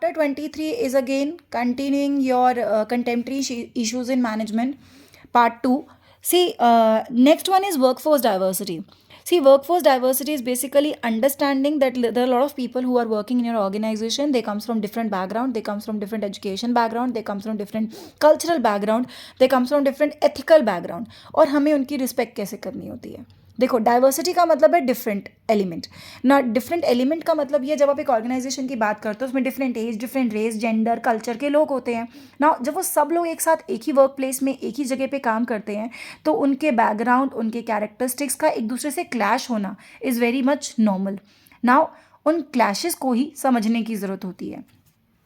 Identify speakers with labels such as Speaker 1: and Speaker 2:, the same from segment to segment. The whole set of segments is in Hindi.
Speaker 1: chapter 23 is again continuing your contemporary issues in management, part 2. See, next one is workforce diversity. See, workforce diversity is basically understanding that there are a lot of people who are working in your organization. They comes from different background, they comes from different education background, they comes from different cultural background, they comes from different ethical background. और हमें उनकी रिस्पेक्ट कैसे करनी होती है. देखो, डाइवर्सिटी का मतलब है डिफरेंट एलिमेंट ना. डिफरेंट एलिमेंट का मतलब ये, जब आप एक ऑर्गेनाइजेशन की बात करते हो उसमें different age, different race, gender, culture के लोग होते हैं ना. जब वो सब लोग एक साथ एक ही वर्क प्लेस में एक ही जगह पे काम करते हैं तो उनके बैकग्राउंड, उनके कैरेक्टरिस्टिक्स का एक दूसरे से क्लैश होना is very much normal. Now उन क्लैशेस को ही समझने की ज़रूरत होती है.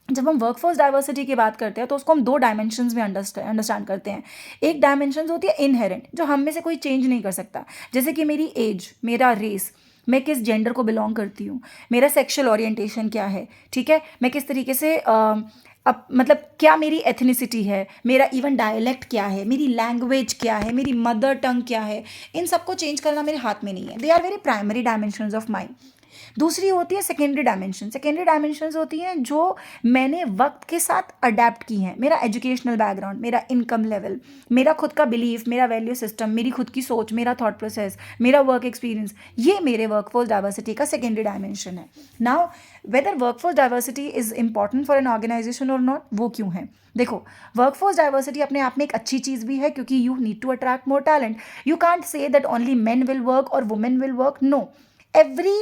Speaker 1: जब हम वर्कफोर्स डाइवर्सिटी की बात करते हैं तो उसको हम दो डायमेंशंस में अंडरस्टैंड करते हैं. एक डायमेंशन होती है इनहेरेंट, जो हम में से कोई चेंज नहीं कर सकता, जैसे कि मेरी एज, मेरा रेस, मैं किस जेंडर को बिलोंग करती हूँ, मेरा सेक्शुअल ओरिएंटेशन क्या है, ठीक है, मैं किस तरीके से अब मतलब क्या मेरी एथनिसिटी है, मेरा इवन डायलेक्ट क्या है, मेरी लैंग्वेज क्या है, मेरी मदर टंग क्या है. इन सबको चेंज करना मेरे हाथ में नहीं है. They are very primary dimensions of mind. दूसरी होती है सेकेंडरी डायमेंशन. सेकेंडरी डायमेंशंस होती हैं जो मैंने वक्त के साथ अडेप्ट की हैं. मेरा एजुकेशनल बैकग्राउंड, मेरा इनकम लेवल, मेरा खुद का बिलीफ, मेरा वैल्यू सिस्टम, मेरी खुद की सोच, मेरा थॉट प्रोसेस, मेरा वर्क एक्सपीरियंस, ये मेरे वर्कफोर्स डाइवर्सिटी का सेकेंडरी डायमेंशन है. Now whether workforce diversity is important for an organization और नॉट, वो क्यों है. देखो, वर्कफोर्स डाइवर्सिटी अपने आप में एक अच्छी चीज़ भी है क्योंकि you need to attract more talent. You can't say that only men will work और women will work. No, every,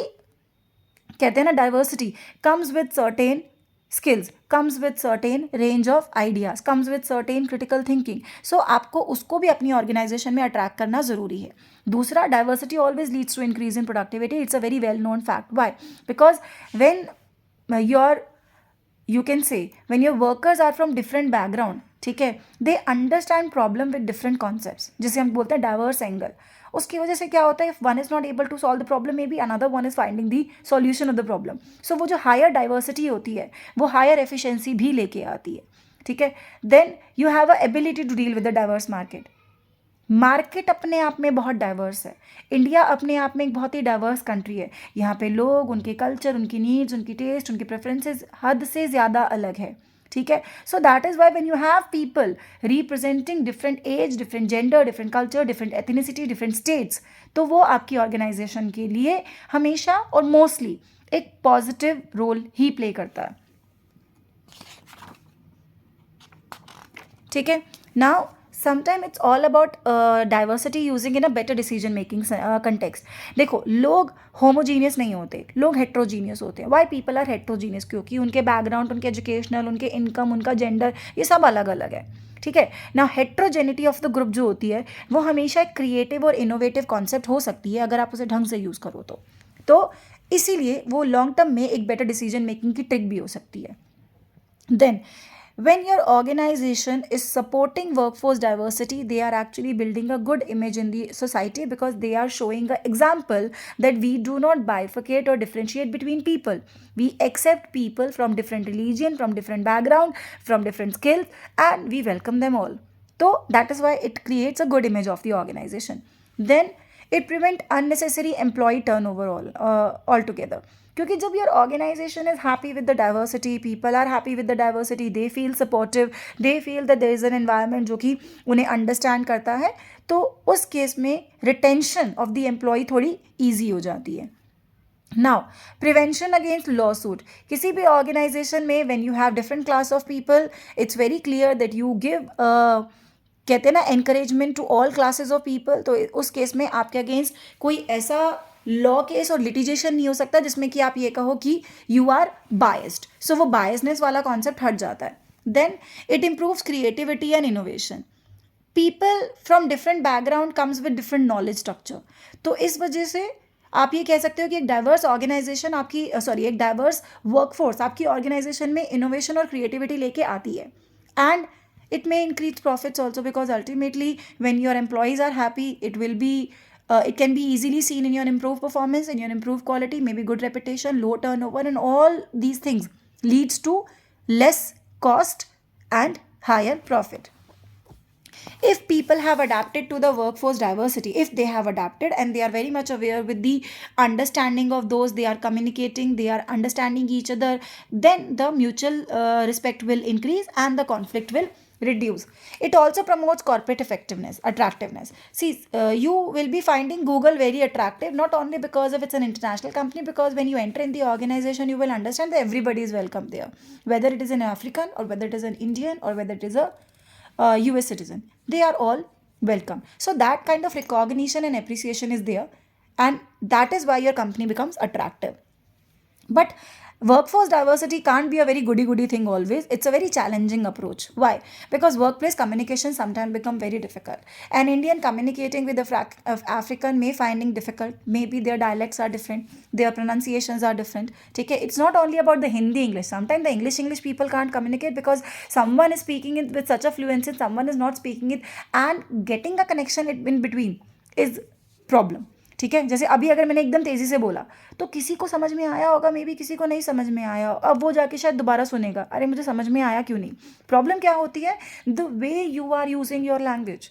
Speaker 1: कहते हैं ना, diversity comes with certain skills, comes with certain range of ideas, comes with certain critical thinking. So आपको उसको भी अपनी ऑर्गेनाइजेशन में अट्रैक्ट करना ज़रूरी है. दूसरा, diversity always leads to increase in productivity. It's a very well known fact. Why? Because when your, you can say, when your workers are from different background, ठीक है, they understand problem with different concepts, जिसे हम बोलते हैं diverse angle. उसकी वजह से क्या होता है, if one is not able to solve the problem, maybe another one is finding the solution of the problem. So वो जो higher diversity होती है वो higher efficiency भी लेके आती है. ठीक है. Then you have a ability to deal with the diverse market. Market अपने आप में बहुत डाइवर्स है. इंडिया अपने आप में एक बहुत ही डाइवर्स कंट्री है. यहाँ पे लोग, उनके कल्चर, उनकी नीड्स, उनकी टेस्ट, उनकी प्रेफरेंसेस हद से ज़्यादा अलग है. ठीक है. So that is why when you have people representing different age, different gender, different culture, different ethnicity, different states, तो वो आपकी ऑर्गेनाइजेशन के लिए हमेशा और मोस्टली एक पॉजिटिव रोल ही प्ले करता है. ठीक है. Now sometime it's all about diversity using in a better decision making context. देखो, लोग होमोजीनियस नहीं होते, लोग हेट्रोजीनियस होते हैं. Why people are heterogeneous? क्योंकि उनके बैकग्राउंड, उनके एजुकेशनल, उनके इनकम, उनका जेंडर, ये सब अलग अलग है. ठीक है ना. हेट्रोजेनिटी ऑफ द ग्रुप जो होती है वो हमेशा एक क्रिएटिव और इनोवेटिव कॉन्सेप्ट हो सकती है अगर आप उसे ढंग से यूज़ करो तो इसीलिए वो लॉन्ग टर्म में एक बेटर डिसीजन मेकिंग की ट्रिक भी हो सकती है. Then when your organization is supporting workforce diversity, they are actually building a good image in the society because they are showing an example that we do not bifurcate or differentiate between people. We accept people from different religion, from different background, from different skills, and we welcome them all. So that is why it creates a good image of the organization. Then it prevent unnecessary employee turnover altogether. क्योंकि जब your organization is happy with the diversity, people are happy with the diversity, they feel supportive, they feel that there is an environment जो कि उन्हें अंडरस्टैंड करता है, तो उस केस में रिटेंशन ऑफ द एम्प्लॉय थोड़ी ईजी हो जाती है. Now, prevention against lawsuit. किसी भी ऑर्गेनाइजेशन में when you have different class of people, it's very clear that you give, कहते हैं ना, encouragement to all classes of people. तो उस केस में आपके अगेंस्ट कोई ऐसा लॉ केस और लिटिगेशन नहीं हो सकता जिसमें कि आप ये कहो कि यू आर बायस्ड. सो वो बायसनेस वाला कॉन्सेप्ट हट जाता है. Then it improves creativity and innovation. People from different background comes with different knowledge structure. तो इस वजह से आप ये कह सकते हो कि एक डाइवर्स ऑर्गेनाइजेशन आपकी, एक डाइवर्स वर्कफोर्स आपकी ऑर्गेनाइजेशन में इनोवेशन और क्रिएटिविटी लेके आती है. And it may increase profits also because ultimately when your employees are happy, it can be easily seen in your improved performance, in your improved quality, maybe good reputation, low turnover, and all these things leads to less cost and higher profit. If people have adapted to the workforce diversity, if they have adapted and they are very much aware with the understanding of those, they are communicating, they are understanding each other, then the mutual respect will increase and the conflict will reduce. It also promotes corporate effectiveness, attractiveness. See, you will be finding Google very attractive, not only because of it's an international company, because when you enter in the organization, you will understand that everybody is welcome there, whether it is an African or whether it is an Indian or whether it is a US citizen. They are all welcome. So that kind of recognition and appreciation is there, and that is why your company becomes attractive. But workforce diversity can't be a very goody goody thing always. It's a very challenging approach. Why? Because workplace communication sometimes become very difficult. An Indian communicating with of African may finding difficult. Maybe their dialects are different, their pronunciations are different. Okay, it's not only about the Hindi English. Sometimes the English people can't communicate because someone is speaking it with such a fluency, someone is not speaking it, and getting a connection in between is problem. ठीक है, जैसे अभी अगर मैंने एकदम तेज़ी से बोला तो किसी को समझ में आया होगा, मे बी किसी को नहीं समझ में आया, अब वो जाके शायद दोबारा सुनेगा, अरे मुझे समझ में आया क्यों नहीं. प्रॉब्लम क्या होती है? The way you are using your language,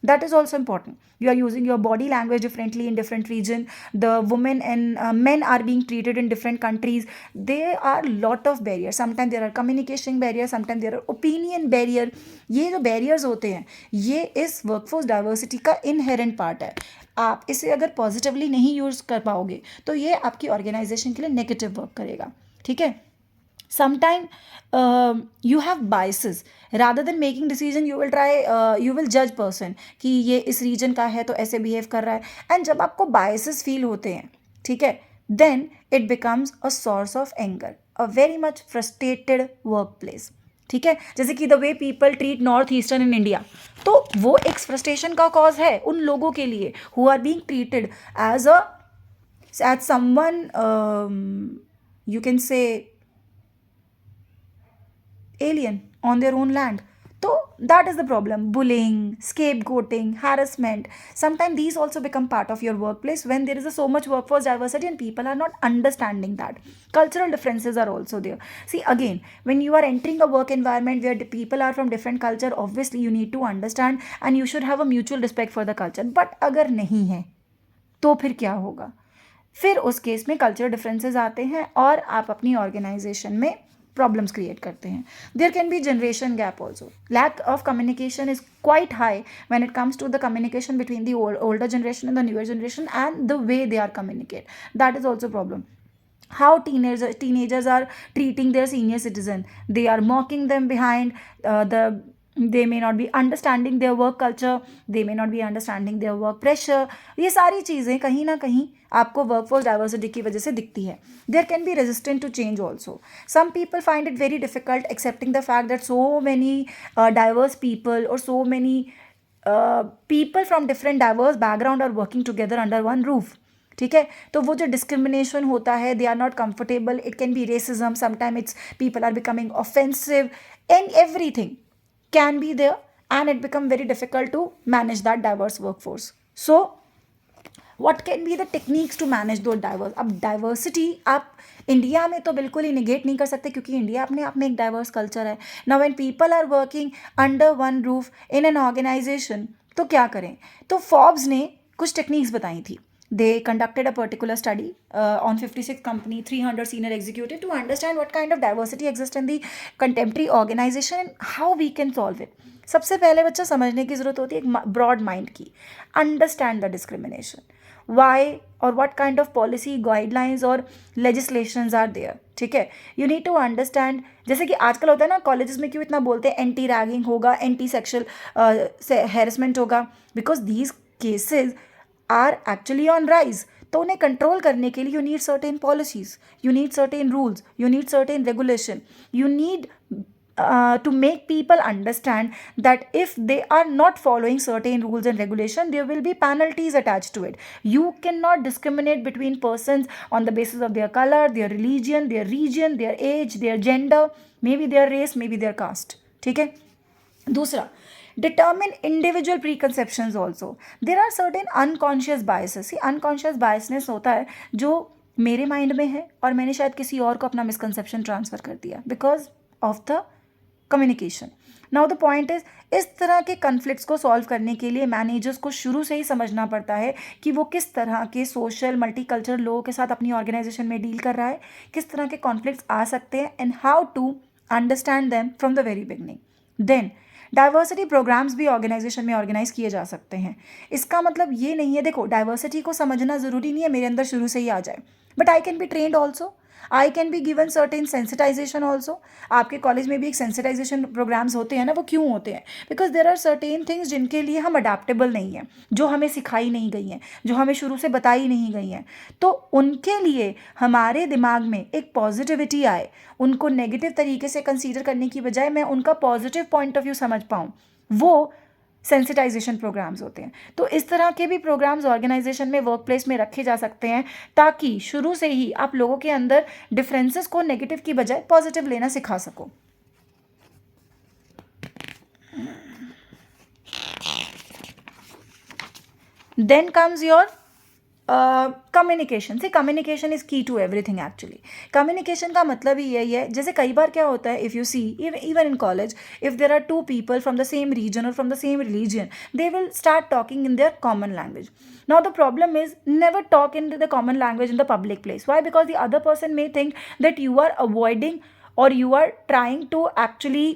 Speaker 1: that is also important. You are using your body language differently in different region. The women and men are being treated in different countries. There are lot of barriers. Sometimes there are communication barriers, sometimes there are opinion barrier. ये जो barriers होते हैं, ये इस workforce diversity का inherent part है. आप इसे अगर पॉजिटिवली नहीं यूज़ कर पाओगे तो ये आपकी ऑर्गेनाइजेशन के लिए नेगेटिव वर्क करेगा. ठीक है. Sometime you have biases. Rather than making decision, you will try, you will judge person कि ये इस रीजन का है तो ऐसे बिहेव कर रहा है. एंड जब आपको biases फील होते हैं, ठीक है, then it becomes a source of anger, a very much frustrated workplace. ठीक है, जैसे कि the way people treat north eastern in India, तो वो एक फ्रस्ट्रेशन का कॉज है उन लोगों के लिए who are being treated as someone, you can say alien on their own land. So that is the problem. Bullying, scapegoating, harassment, sometimes these also become part of your workplace when there is so much workforce diversity and people are not understanding that. Cultural differences are also there. See, again, when you are entering a work environment where the people are from different culture, obviously you need to understand and you should have a mutual respect for the culture. But अगर नहीं है तो फिर क्या होगा? फिर उस केस में कल्चरल डिफरेंसेस आते हैं और आप अपनी ऑर्गेनाइजेशन में प्रॉब्लम्स क्रिएट करते हैं. There can be generation gap also. Lack of communication is quite high when it comes to the communication between the older generation and the newer generation and the way they are communicate. That is also problem. How teenagers are treating their senior citizen. They are mocking them behind they may not be understanding their work culture, they may not be understanding their work pressure. ये सारी चीज़ें कहीं ना कहीं आपको वर्कफोर्स डाइवर्सिटी की वजह से दिखती है. There can be resistant to change also. Some people find it very difficult accepting the fact that so many diverse people और so many people from different diverse background are working together under one roof. ठीक है, तो वो जो डिस्क्रिमिनेशन होता है, they are not comfortable. It can be racism, sometime it's people are becoming offensive and everything can be there and it become very difficult to manage that diverse workforce. So what can be the techniques to manage those diverse? अब diversity आप इंडिया में तो बिल्कुल ही निगेट नहीं कर सकते क्योंकि इंडिया अपने आप में एक डाइवर्स कल्चर है. Now when people are working under one roof in an organization तो क्या करें? तो फोर्ब्स ने कुछ टेक्निक्स बताई थी. They conducted a particular study on 56 company, 300 senior executive to understand what kind of diversity exists in the contemporary organization and how we can solve it. सबसे पहले बच्चा समझने की ज़रूरत होती है एक ब्रॉड माइंड की. अंडरस्टैंड द डिस्क्रिमिनेशन, वाई और what kind of policy guidelines और legislations are there. ठीक है, यू नीड टू अंडरस्टैंड. जैसे कि आजकल होता है ना, कॉलेजेस में क्यों इतना बोलते हैं एंटी रैगिंग होगा, एंटी सेक्शुअल हैरेसमेंट होगा, because these cases are actually on rise. तो उन्हें कंट्रोल करने के लिए you need certain policies, you need certain rules, you need certain regulation, you need to make people understand that if they are not following certain rules and regulation, there will be penalties attached to it. You cannot discriminate between persons on the basis of their color, their religion, their region, their age, their gender, maybe their race, maybe their caste. ठीक है. दूसरा, determine individual preconceptions also. There are certain unconscious biases. See, unconscious biasness होता है जो मेरे माइंड में है और मैंने शायद किसी और को अपना मिसकंसेप्शन ट्रांसफ़र कर दिया because of the communication. Now the point is, इस तरह के कन्फ्लिक्ट्स को सॉल्व करने के लिए मैनेजर्स को शुरू से ही समझना पड़ता है कि वो किस तरह के सोशल मल्टीकल्चरल लोगों के साथ अपनी ऑर्गेनाइजेशन में डील कर रहा है, किस तरह के कॉन्फ्लिक्ट्स आ सकते हैं, and how to understand them from the very beginning. Then diversity programs भी ऑर्गेनाइजेशन में ऑर्गेनाइज किए जा सकते हैं. इसका मतलब ये नहीं है, देखो डाइवर्सिटी को समझना ज़रूरी नहीं है मेरे अंदर शुरू से ही आ जाए, but I can be trained also, I can be given certain sensitization also. आपके कॉलेज में भी एक सेंसिटाइजेशन प्रोग्राम्स होते हैं ना, वो क्यों होते हैं? Because there are certain things जिनके लिए हम अडेप्टेबल नहीं हैं, जो हमें सिखाई नहीं गई हैं, जो हमें शुरू से बताई नहीं गई हैं. तो उनके लिए हमारे दिमाग में एक पॉजिटिविटी आए, उनको नेगेटिव तरीके से कंसीडर करने की बजाय मैं उनका पॉजिटिव पॉइंट ऑफ व्यू समझ पाऊँ, वो सेंसिटाइजेशन प्रोग्राम्स होते हैं. तो इस तरह के भी प्रोग्राम्स ऑर्गेनाइजेशन में, वर्क प्लेस में रखे जा सकते हैं, ताकि शुरू से ही आप लोगों के अंदर डिफरेंसेस को नेगेटिव की बजाय पॉजिटिव लेना सिखा सको. Then comes your communication. See communication is key to everything actually. Communication का मतलब ही यही है, जैसे कई बार क्या होता है, if you see even in college, if there are two people from the same region और from the same religion, they will start talking in their common language. Now the problem is, never talk in the common language in the public place. Why? Because the other person may think that you are avoiding or you are trying to actually,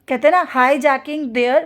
Speaker 1: कहते हैं ना, hijacking their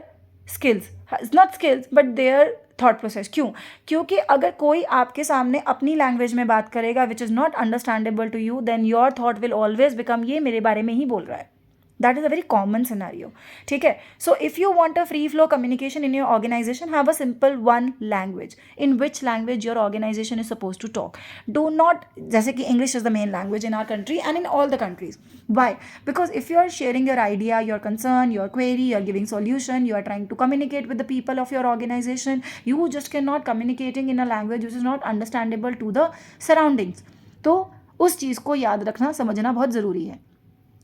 Speaker 1: skills. Not skills but their thought process. क्यों? क्योंकि अगर कोई आपके सामने अपनी लैंग्वेज में बात करेगा which is not understandable to you, then your thought will always become ये मेरे बारे में ही बोल रहा है. That is a very common scenario. ठीक है. So if you want a free flow communication in your organization, have a simple one language in which language your organization is suppose to talk. Do not, जैसे कि English is the main language in our country and in all the countries. Why? Because if you are sharing your idea, your concern, your query, you are giving solution, you are trying to communicate with the people of your organization, you just cannot communicating in a language which is not understandable to the surroundings. तो उस चीज़ को याद रखना, समझना बहुत ज़रूरी है.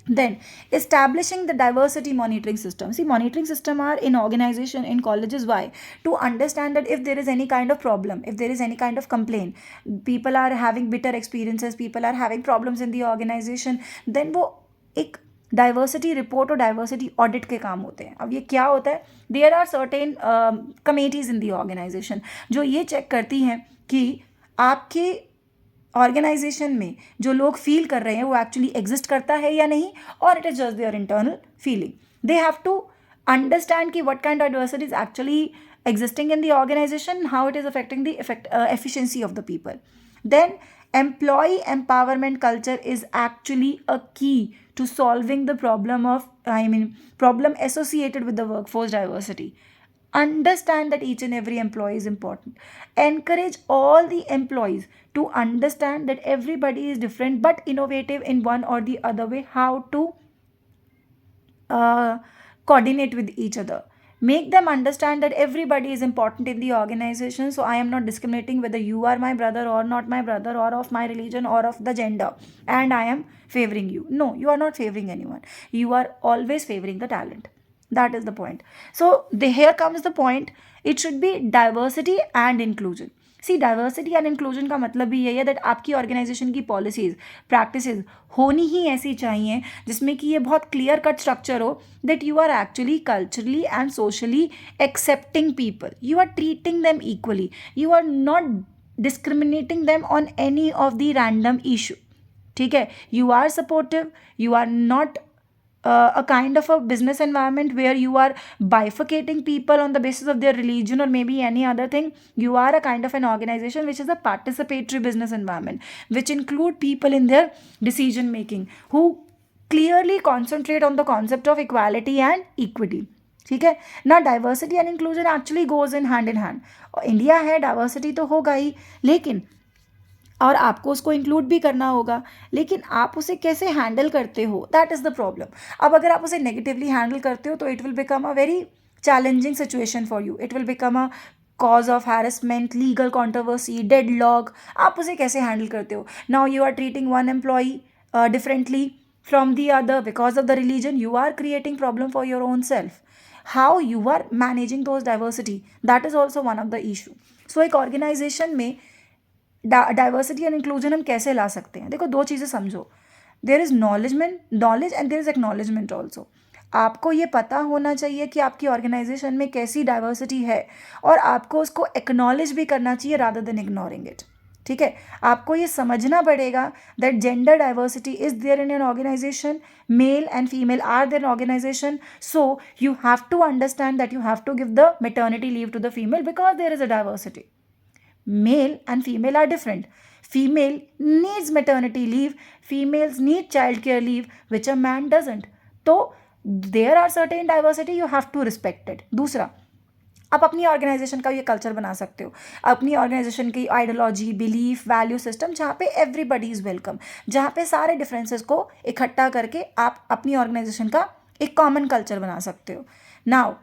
Speaker 1: Then establishing the diversity monitoring system. See, monitoring system are in organization, in colleges. Why? To understand that if there is any kind of problem, if there is any kind of complaint, people are having bitter experiences, people are having problems in the organization, then वो एक डाइवर्सिटी रिपोर्ट और डाइवर्सिटी ऑडिट के काम होते हैं. अब ये क्या होता है? There are certain committees in the organization जो ये चेक करती हैं कि आपके ऑर्गेनाइजेशन में जो लोग फील कर रहे हैं वो एक्चुअली एग्जिस्ट करता है या नहीं, और it is just their internal feeling. They have to understand कि what kind of diversity is actually existing in the organization, how it is affecting the efficiency of the people. Then employee empowerment culture is actually a key to solving the problem associated with the workforce diversity. Understand that each and every employee is important. Encourage all the employees to understand that everybody is different but innovative in one or the other way, how to coordinate with each other. Make them understand that everybody is important in the organization. So I am not discriminating whether you are my brother or not my brother, or of my religion or of the gender, and I am favoring you. No, you are not favoring anyone. You are always favoring the talent. That is the point. So here comes the point. It should be diversity and inclusion. See diversity and inclusion का मतलब भी यही है दैट आपकी ऑर्गेनाइजेशन की पॉलिसीज़, प्रैक्टिसेस होनी ही ऐसी चाहिए जिसमें कि ये बहुत क्लियर कट स्ट्रक्चर हो that you are actually culturally and socially accepting people, you are treating them equally, you are not discriminating them on any of the random issue. ठीक है. You are supportive, you are not a kind of a business environment where you are bifurcating people on the basis of their religion or maybe any other thing. You are a kind of an organization which is a participatory business environment which include people in their decision making who clearly concentrate on the concept of equality and equity. ठीक है ना. Diversity and inclusion actually goes in hand India है, डाइवर्सिटी तो होगा ही, लेकिन और आपको उसको इंक्लूड भी करना होगा, लेकिन आप उसे कैसे हैंडल करते हो, दैट इज़ द प्रॉब्लम. अब अगर आप उसे नेगेटिवली हैंडल करते हो तो it will become a very challenging situation for you. It will become a cause of harassment, legal controversy, deadlock. आप उसे कैसे हैंडल करते हो? Now you are treating one employee differently from the other because of the religion. You are creating problem for your own self. How you are managing those diversity, that is also one of the issue. सो एक ऑर्गेनाइजेशन में डाइवर्सिटी एंड इंक्लूजन हम कैसे ला सकते हैं? देखो, दो चीज़ें समझो. There is knowledge and there is acknowledgement also. आपको ये पता होना चाहिए कि आपकी ऑर्गेनाइजेशन में कैसी डाइवर्सिटी है, और आपको उसको एक्नॉलेज भी करना चाहिए रादर देन इग्नोरिंग इट। ठीक है, आपको ये समझना पड़ेगा that gender diversity is there in an organization, male and female are there in organization, so you have to understand that you have to give the maternity leave to the female because there is a diversity. Male and female are different. Female needs maternity leave, females need childcare leave, which a man doesn't. तो there are certain diversity, you have to respect it. दूसरा, आप अपनी ऑर्गेनाइजेशन का ये कल्चर बना सकते हो, अपनी ऑर्गेनाइजेशन की आइडियोलॉजी, बिलीफ, वैल्यू सिस्टम, जहाँ पे एवरीबडी इज़ वेलकम, जहाँ पे सारे डिफरेंसेस को इकट्ठा करके आप अपनी ऑर्गेनाइजेशन का एक कॉमन कल्चर बना सकते हो. नाउ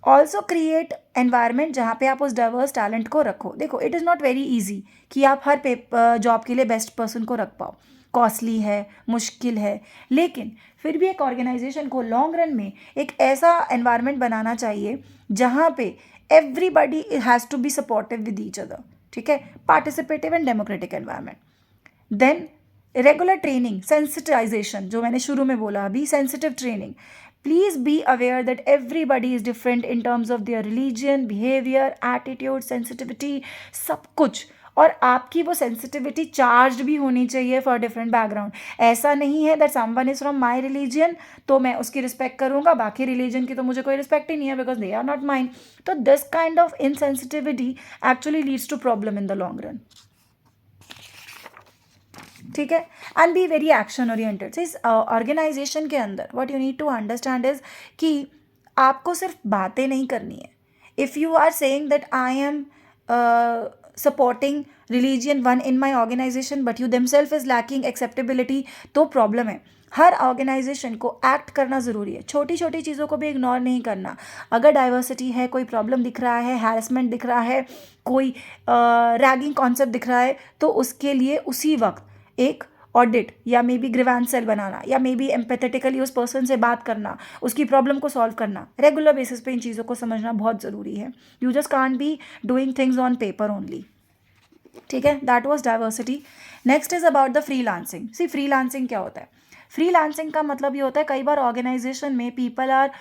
Speaker 1: ऑल्सो क्रिएट एनवायरनमेंट जहाँ पे आप उस डाइवर्स टैलेंट को रखो. देखो, it is not very easy कि आप हर जॉब के लिए बेस्ट पर्सन को रख पाओ. कॉस्टली है, मुश्किल है, लेकिन फिर भी एक ऑर्गेनाइजेशन को लॉन्ग रन में एक ऐसा एनवायरनमेंट बनाना चाहिए जहाँ पे everybody has to be supportive with each other. ठीक है, participative and democratic environment. Then regular training, sensitization, जो मैंने शुरू में बोला अभी, sensitive training. Please be aware that everybody is different in terms of their religion, behaviour, attitude, sensitivity, सब कुछ. और आपकी वो सेंसिटिविटी चार्ज भी होनी चाहिए फॉर डिफरेंट बैकग्राउंड. ऐसा नहीं है that someone is from my religion तो मैं उसकी रिस्पेक्ट करूँगा, बाकी रिलीजन की तो मुझे कोई रिस्पेक्ट ही नहीं है because they are not mine. तो this kind of insensitivity actually leads to problem in the long run. ठीक है, and be very action oriented. इस ऑर्गेनाइजेशन के अंदर what you need to understand is कि आपको सिर्फ बातें नहीं करनी है. If you are saying that I am supporting religion one in my organisation but you themselves is lacking acceptability, तो प्रॉब्लम है. हर ऑर्गेनाइजेशन को एक्ट करना ज़रूरी है, छोटी छोटी चीज़ों को भी इग्नोर नहीं करना. अगर डाइवर्सिटी है, कोई प्रॉब्लम दिख रहा है, हैरेसमेंट दिख रहा है, कोई रैगिंग कॉन्सेप्ट दिख रहा है, तो उसके लिए उसी वक्त एक ऑडिट या मे बी ग्रीवेंस सेल बनाना या मे बी एम्पैथेटिकली उस पर्सन से बात करना, उसकी प्रॉब्लम को सॉल्व करना, रेगुलर बेसिस पे इन चीज़ों को समझना बहुत ज़रूरी है. You just can't be doing things on paper only. ठीक है, that was diversity. Next is about the freelancing. See, freelancing क्या होता है? फ्रीलांसिंग का मतलब ये होता है, कई बार ऑर्गेनाइजेशन में people are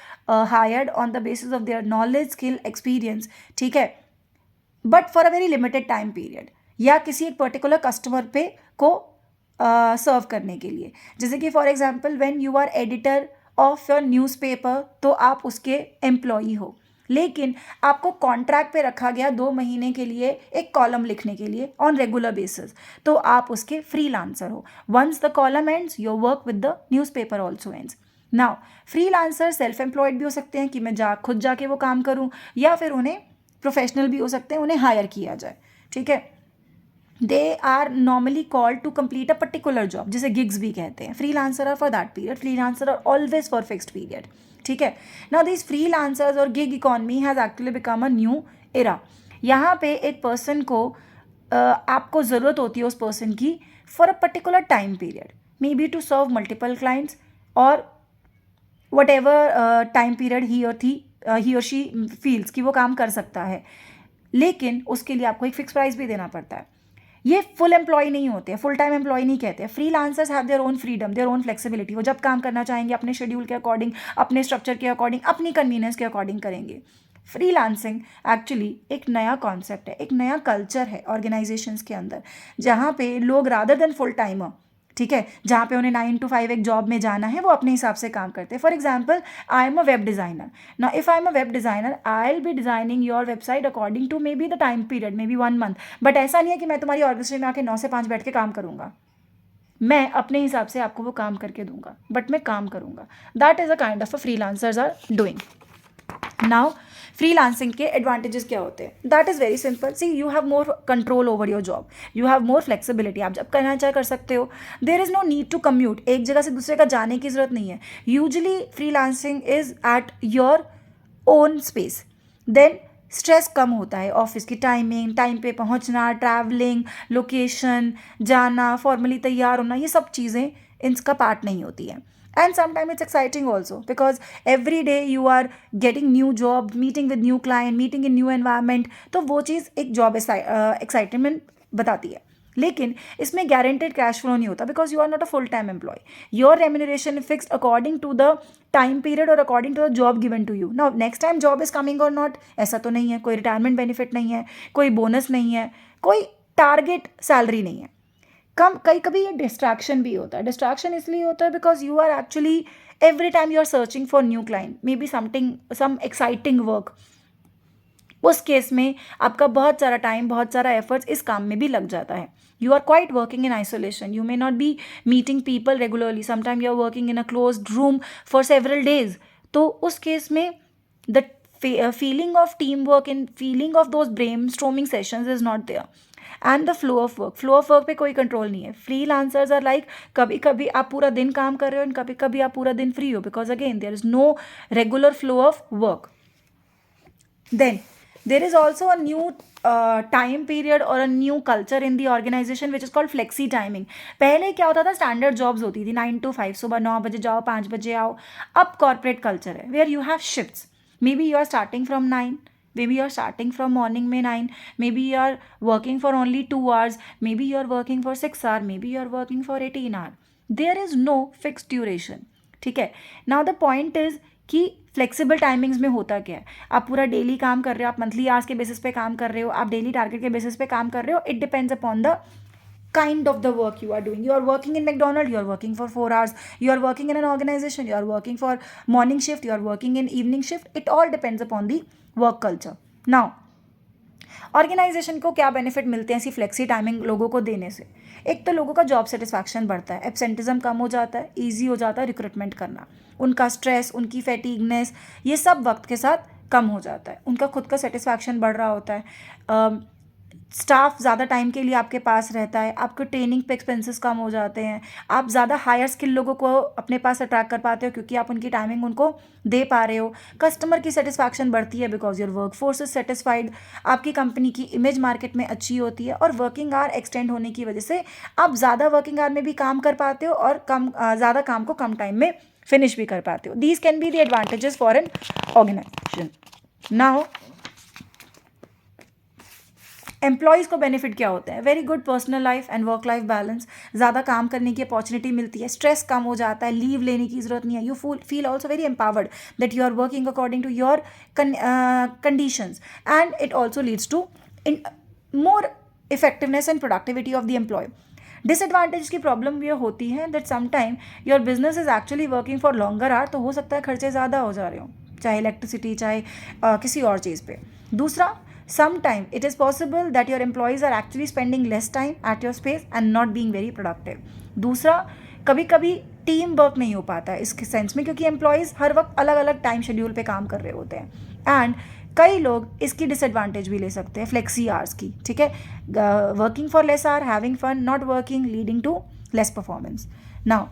Speaker 1: hired on the basis of their knowledge, skill, experience. ठीक है, but for a very limited time period, या किसी एक पर्टिकुलर कस्टमर पे को सर्व करने के लिए. जैसे कि for example when you our editor of your newspaper, तो आप उसके एम्प्लॉई हो, लेकिन आपको कॉन्ट्रैक्ट पे रखा गया 2 महीने के लिए एक कॉलम लिखने के लिए ऑन रेगुलर बेसिस, तो आप उसके फ्रीलांसर हो. Once the column ends, your work with the newspaper also ends. Now freelancer self employed भी हो सकते हैं कि मैं खुद जाके वो काम करूँ, या फिर उन्हें प्रोफेशनल भी हो सकते हैं, उन्हें हायर किया जाए. ठीक है, they are normally called to complete a particular job, जिसे गिग्स भी कहते हैं. Freelancer are for that period, freelancer are always for fixed period. ठीक है, नाउ दिस फ्रीलांसर्स और gig economy has actually become a new era. यहाँ पे एक पर्सन को आपको ज़रूरत होती है उस पर्सन की for a particular time period, may be to serve multiple clients और वट एवर टाइम पीरियड ही और शी फील्स कि वो काम कर सकता है, लेकिन उसके लिए आपको एक फिक्स प्राइस भी देना पड़ता है. ये फुल एम्प्लॉय नहीं होते हैं, फुल टाइम एम्प्लॉय नहीं कहते हैं. Freelancers have their own freedom, their own flexibility. वो जब काम करना चाहेंगे अपने शेड्यूल के अकॉर्डिंग, अपने स्ट्रक्चर के अकॉर्डिंग, अपनी कन्वीनियंस के अकॉर्डिंग करेंगे. फ्रीलांसिंग एक्चुअली एक नया कॉन्सेप्ट है, एक नया कल्चर है ऑर्गेनाइजेशंस के अंदर, जहाँ पे लोग रादर देन फुल टाइमर, ठीक है, जहाँ पे उन्हें 9 to 5 एक जॉब में जाना है, वो अपने हिसाब से काम करते हैं. For example, I am a web designer. Now if I am a web designer, I will be designing your website according to may be the time period, may be 1 month. But ऐसा नहीं है कि मैं तुम्हारी ऑर्गेनाइजेशन में आके 9 से 5 बैठ के काम करूँगा. मैं अपने हिसाब से आपको वो काम करके दूंगा, बट मैं काम करूँगा. That is a kind of a freelancers are doing. Now freelancing के एडवांटेजेस क्या होते हैं? That is very simple. See, you have more control over your job, you have more flexibility. आप जब करना चाहे कर सकते हो. There is no need to commute, एक जगह से दूसरे का जाने की ज़रूरत नहीं है. Usually freelancing is at your own space. Then stress कम होता है, ऑफिस की टाइमिंग, टाइम पे पहुंचना, ट्रैवलिंग, लोकेशन, जाना, फॉर्मली तैयार होना, ये सब चीज़ें इनका पार्ट नहीं होती हैं. And sometimes it's exciting also because every day you are getting new job, meeting with new client, meeting in new environment. तो वो चीज़ एक जॉब एक्साइटमेंट बताती है. लेकिन इसमें गारंटेड कैश फ्लो नहीं होता because you are not a full time employ. Your remuneration fixed according to the time period और according to the job given to you. Now next time job is coming और नॉट, ऐसा तो नहीं है. कोई रिटायरमेंट बेनिफिट नहीं है, कोई बोनस नहीं है, कोई टारगेट सैलरी नहीं है. कभी कभी ये डिस्ट्रैक्शन भी होता है. डिस्ट्रैक्शन इसलिए होता है because you are actually every time you are searching for new client, may be something some exciting work. उस केस में आपका बहुत सारा टाइम, बहुत सारा एफर्ट्स इस काम में भी लग जाता है. You are quite working in isolation. You may not be meeting people regularly. Sometime you are working in a closed room for several days. तो उस केस में the feeling of teamwork and feeling of those brainstorming sessions is not there. And the flow of work पे कोई कंट्रोल नहीं है. फ्रीलांसर्स आर लाइक कभी कभी आप पूरा दिन काम कर रहे हो एंड कभी कभी आप पूरा दिन फ्री हो because again there is no regular flow of work. Then there is also a new time period or a new culture in the organization which is called flexi timing. पहले क्या होता था, स्टैंडर्ड जॉब्स होती थी 9 to 5, सुबह 9 बजे जाओ 5 बजे आओ. अब कॉर्पोरेट कल्चर है where you have shifts. maybe you are starting from 9, maybe you are starting from morning में 9, maybe you are working for only 2 hours, maybe you are working for 6 hours, maybe you are working for 18 hours. there is no fixed duration. ठीक है. now the point is कि फ्लेक्सिबल टाइमिंग्स में होता क्या है. आप पूरा डेली काम कर रहे हो, आप मंथली आवर्स के बेसिस पे काम कर रहे हो, आप डेली टारगेट के बेसिस पे काम कर रहे हो. It depends upon the kind of the work you are doing. You are working in McDonald's, you are working for 4 hours. You are working in an organization, you are working for morning shift, you are working in evening shift. It all depends upon the work culture. Now, organization को क्या बेनिफिट मिलते हैं ऐसी फ्लेक्सी टाइमिंग लोगों को देने से. एक तो लोगों का जॉब सेटिस्फैक्शन बढ़ता है, एब्सेंटिज्म कम हो जाता है, ईजी हो जाता है रिक्रूटमेंट करना. उनका स्ट्रेस, उनकी फैटिगनेस, ये सब वक्त के साथ कम हो जाता है. उनका खुद का सेटिस्फैक्शन बढ़ रहा होता है. स्टाफ ज़्यादा टाइम के लिए आपके पास रहता है. आपके ट्रेनिंग पे एक्सपेंसेस कम हो जाते हैं. आप ज़्यादा हायर स्किल लोगों को अपने पास अट्रैक्ट कर पाते हो क्योंकि आप उनकी टाइमिंग उनको दे पा रहे हो. कस्टमर की सेटिस्फैक्शन बढ़ती है because your work force is satisfied. आपकी कंपनी की इमेज मार्केट में अच्छी होती है और वर्किंग आवर एक्सटेंड होने की वजह से आप ज़्यादा वर्किंग आवर में भी काम कर पाते हो और ज़्यादा काम को कम टाइम में फिनिश भी कर पाते हो. These can be the advantages for an organization. Now employees को बेनिफिट क्या होते हैं. Very good personal life and work life balance. ज़्यादा काम करने की अपॉर्चुनिटी मिलती है, स्ट्रेस कम हो जाता है, लीव लेने की ज़रूरत नहीं है. You feel also very empowered that you are working according to your conditions and it also leads to more effectiveness and productivity of the employee. Disadvantage की प्रॉब्लम ये होती है that sometime your business is actually working for longer hour. तो हो सकता है खर्चे ज़्यादा हो जा रहे हो, चाहे इलेक्ट्रिसिटी, चाहे किसी और चीज़ पे. दूसरा, sometime it is possible that your employees are actually spending less time at your space and not being very productive. दूसरा, कभी कभी टीम वर्क नहीं हो पाता है इसके सेंस में क्योंकि एम्प्लॉयज़ हर वक्त अलग अलग टाइम शेड्यूल पे काम कर रहे होते हैं. एंड कई लोग इसकी डिसएडवांटेज भी ले सकते हैं फ्लेक्सी आवर्स की. ठीक है. Working for less hour, having fun, not working, leading to less performance. Now,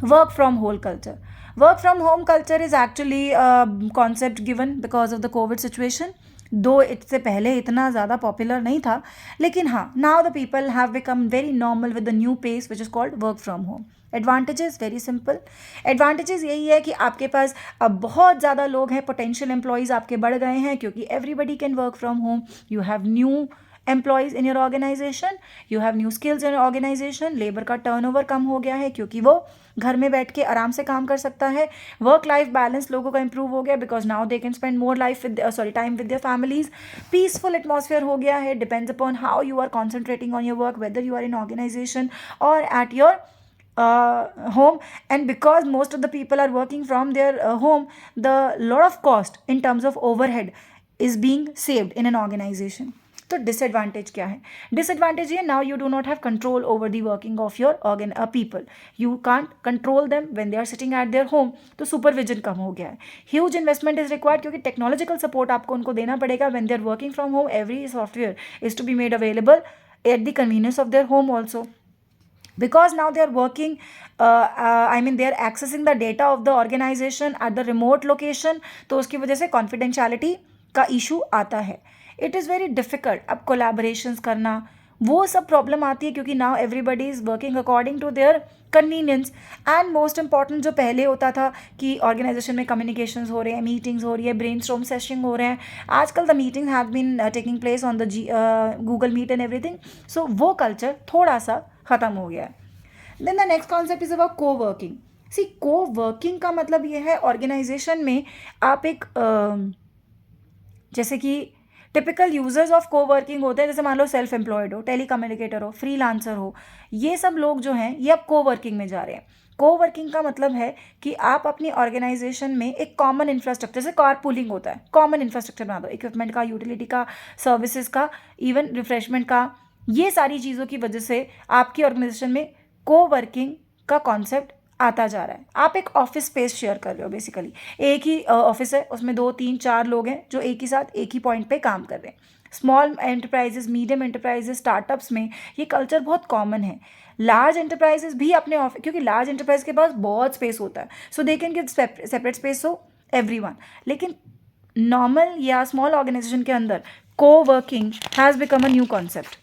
Speaker 1: work from home culture. Work from home culture is actually a concept given because of the COVID situation. दो इससे पहले इतना ज़्यादा पॉपुलर नहीं था, लेकिन हाँ, now the people have become very normal with the new pace which is called work from home. Advantages very simple. Advantages यही है कि आपके पास अब बहुत ज़्यादा लोग हैं, पोटेंशियल एम्प्लॉयज़ आपके बढ़ गए हैं क्योंकि everybody can work from home. You have new employees in your organization, you have new skills in your organization. Labour का टर्नओवर कम हो गया है क्योंकि वो घर में बैठ के आराम से काम कर सकता है. वर्क लाइफ बैलेंस लोगों का इंप्रूव हो गया because now they can spend more time with their families. Peaceful atmosphere हो गया है. Depends upon how you are concentrating on your work, whether you are in organisation और at your home. And because most of the people are working from their home, the lot of cost in terms of overhead is being saved in an organization. तो डिसएडवांटेज क्या है? डिसएडवांटेज ये, now you do not have control over the working of your people. You can't control them when they are sitting at their home. तो सुपरविजन कम हो गया है. ह्यूज इन्वेस्टमेंट इज रिक्वायर्ड क्योंकि टेक्नोलॉजिकल सपोर्ट आपको उनको देना पड़ेगा. When they are working from home, every software is to be made available at the convenience of their home also. Because now they are working, they are accessing the data of the organization at the remote location. तो उसकी वजह से confidentiality का issue आता है. It is very difficult अब collaborations करना, वो सब प्रॉब्लम आती है क्योंकि now everybody is working according to their convenience. And most important, जो पहले होता था कि ऑर्गेनाइजेशन में कम्युनिकेशंस हो रहे हैं, मीटिंग्स हो रही है, ब्रेन स्टॉर्म सेशन हो रहे हैं, आजकल the meeting have been taking place on the Google Meet and everything. So वो कल्चर थोड़ा सा ख़त्म हो गया है। Then the next concept is about coworking. See coworking का मतलब ये है ऑर्गेनाइजेशन में आप एक जैसे कि टिपिकल यूजर्स ऑफ को वर्किंग होते हैं, जैसे मान लो सेल्फ एम्प्लॉयड हो, टेली कम्युनिकेटर हो, फ्रीलांसर हो, ये सब लोग जो हैं ये अब को वर्किंग में जा रहे हैं। को वर्किंग का मतलब है कि आप अपनी ऑर्गेनाइजेशन में एक कॉमन इंफ्रास्ट्रक्चर, जैसे कार पूलिंग होता है, कॉमन इंफ्रास्ट्रक्चर बना दो, इक्विपमेंट का, यूटिलिटी का, सर्विसेज का, इवन रिफ्रेशमेंट का। ये सारी चीज़ों की वजह से आपकी ऑर्गेनाइजेशन में को वर्किंग का कॉन्सेप्ट आता जा रहा है। आप एक ऑफिस स्पेस शेयर कर रहे हो, बेसिकली एक ही ऑफिस है, उसमें 2 3 4 लोग हैं जो एक ही साथ एक ही पॉइंट पे काम कर रहे हैं। Small enterprises, medium enterprises, startups में ये कल्चर बहुत कॉमन है। लार्ज एंटरप्राइजेस भी अपने ऑफिस, क्योंकि लार्ज एंटरप्राइज के पास बहुत स्पेस होता है, so they can give separate space so everyone. लेकिन नॉर्मल या स्मॉल ऑर्गेनाइजेशन के अंदर coworking has become a new concept.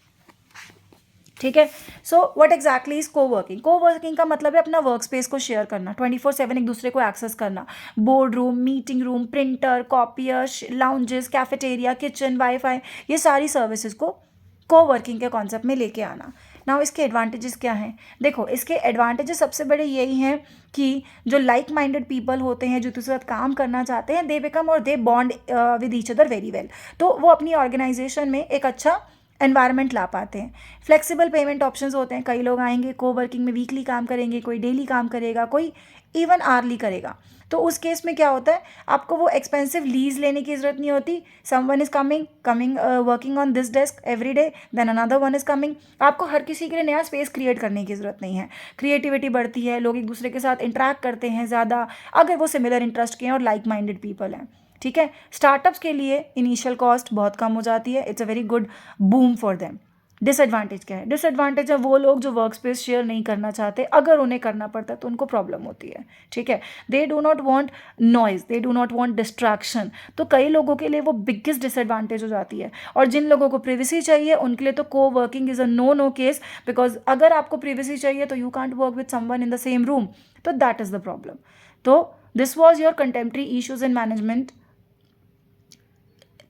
Speaker 1: ठीक है। So what exactly is coworking? Coworking का मतलब है अपना वर्क स्पेस को शेयर करना, 24/7 एक दूसरे को एक्सेस करना, board room, meeting room, printer, copier, lounges, cafeteria, kitchen, wifi, ये सारी सर्विसेज को वर्किंग के कॉन्सेप्ट में लेके आना। नाउ इसके एडवांटेजेस क्या हैं? देखो, इसके एडवांटेजेस सबसे बड़े यही हैं कि जो लाइक माइंडेड पीपल होते हैं, जो दूसरे साथ काम करना चाहते हैं, दे बिकम और they bond with each other very well. तो वो अपनी ऑर्गेनाइजेशन में एक अच्छा एनवायरनमेंट ला पाते हैं। फ्लेक्सिबल पेमेंट ऑप्शंस होते हैं, कई लोग आएंगे को वर्किंग में वीकली काम करेंगे, कोई डेली काम करेगा, कोई इवन आर्ली करेगा। तो उस केस में क्या होता है, आपको वो एक्सपेंसिव लीज लेने की ज़रूरत नहीं होती। Someone is coming working on this desk every day, then another one is coming. आपको हर किसी के लिए नया स्पेस क्रिएट करने की ज़रूरत नहीं है। क्रिएटिविटी बढ़ती है, लोग एक दूसरे के साथ इंटरेक्ट करते हैं ज़्यादा, अगर वो सिमिलर इंटरेस्ट के हैं और लाइक माइंडेड पीपल हैं। ठीक है। स्टार्टअप्स के लिए इनिशियल कॉस्ट बहुत कम हो जाती है, it's a very good boom for them. Disadvantage क्या है? डिसएडवांटेज है वो लोग जो वर्क स्पेस शेयर नहीं करना चाहते, अगर उन्हें करना पड़ता है तो उनको प्रॉब्लम होती है। ठीक है। They do not want noise, they do not want distraction. तो कई लोगों के लिए वो बिगेस्ट डिसएडवांटेज हो जाती है। और जिन लोगों को प्रिवेसी चाहिए उनके लिए तो coworking is a no case, because अगर आपको प्रिवेसी चाहिए तो you can't work with someone in the same room, तो दैट इज़ द प्रॉब्लम। तो this was your contemporary issues in management.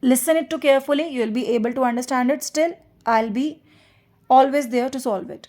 Speaker 1: Listen it to carefully, you will be able to understand it. Still, I'll be always there to solve it.